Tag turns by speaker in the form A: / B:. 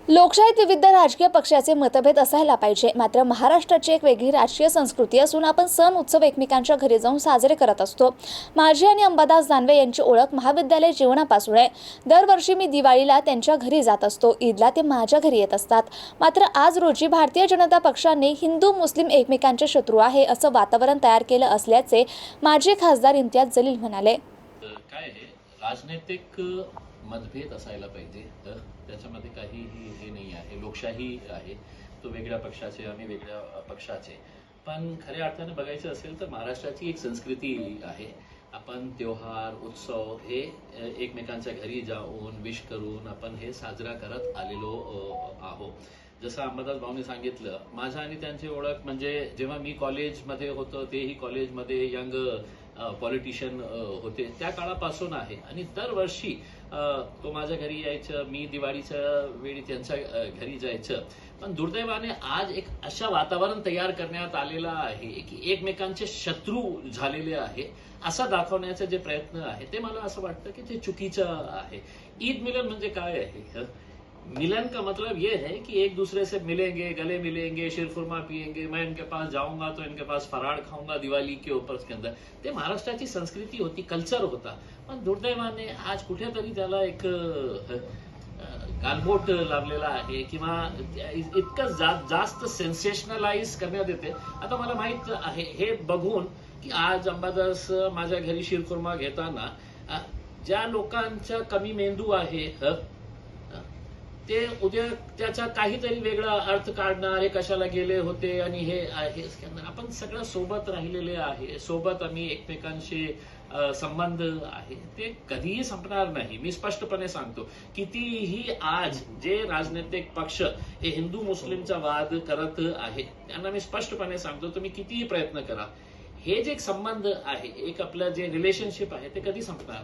A: लोकशाहीत विविध राजकीय पक्षाचे मतभेद असायला पाहिजे, मात्र महाराष्ट्राची एक वेगळी राजकीय संस्कृती असून आपण सण उत्सव एकमेकांच्या घरी जाऊन साजरे करत असतो। माझी आणि अंबादास दानवे यांची ओळख महाविद्यालय जीवनापासून आहे। दरवर्षी मी दिवाळीला त्यांच्या घरी जात असतो, ईदला ते माझ्या घरी येत असतात। मात्र आज रोजी भारतीय जनता पक्षाने हिंदू मुस्लिम एकमेकांचे शत्रू आहे असं वातावरण तयार केलं असल्याचे माजी खासदार इम्तियाज जलील म्हणाले।
B: काय आहे, राजनैतिक मतभेद असायला पाहिजे, तर त्याच्यामध्ये काहीही हे नाही आहे। लोकशाही आहे, तो वेगळ्या पक्षाचे, आम्ही वेगळ्या पक्षाचे, पण खऱ्या अर्थाने बघायचं असेल तर महाराष्ट्राची एक संस्कृती आहे। आपण त्योहार उत्सव हे एकमेकांच्या घरी जाऊन विश करून आपण हे साजरा करत आलेलो आहोत। जसं अंबादास भाऊने सांगितलं, माझा आणि त्यांची ओळख म्हणजे जेव्हा मी कॉलेजमध्ये होतो, तेही कॉलेजमध्ये यंग पॉलिटिशियन होते, त्या काळापासून आहे। आणि दरवर्षी तो माझ्या घरी यायचं, मी दिवाळीच्या वेळी त्यांच्या घरी जायचं। पण दुर्दैवाने आज एक अशा वातावरण तयार करण्यात आलेला आहे की एकमेकांचे शत्रू झालेले आहे असं दाखवण्याचे जे प्रयत्न आहे ते मला असं वाटतं की ते चुकीचं आहे। ईद मिलन म्हणजे काय आहे? मिलन का मतलब ये है कि एक दूसरे से मिलेंगे, गले मिलेंगे, शीरखुरमा पिएंगे, मैं इनके पास जाऊंगा तो इनके पास फराळ खाऊंगा दिवाली के ऊपर के अंदर। ते महाराष्ट्राची संस्कृती होती, कल्चर होता। पण दुर्दैवाने आज कुठेतरी त्याला एक गालबोट लागलेला आहे किंवा इतकं जास्त सेन्सेशनलाइज करण्यात येते। आता मला माहित आहे हे बघून की आज अंबादास माझ्या घरी शीरखुर्मा घेताना ज्या लोकांचा कमी मेंदू आहे ते उद्या त्याचा काहीतरी वेगळा अर्थ काढणार, हे कशाला गेले होते आणि हे आपण सगळं सोबत राहिलेले आहे, सोबत आम्ही एकमेकांशी संबंध आहे, ते कधीही संपणार नाही। मी स्पष्टपणे सांगतो, कितीही आज जे राजनैतिक पक्ष हे हिंदू मुस्लिमचा वाद करत आहे त्यांना मी स्पष्टपणे सांगतो, तुम्ही कितीही प्रयत्न करा, हे जे एक संबंध आहे, एक आपलं जे रिलेशनशिप आहे ते कधी संपणार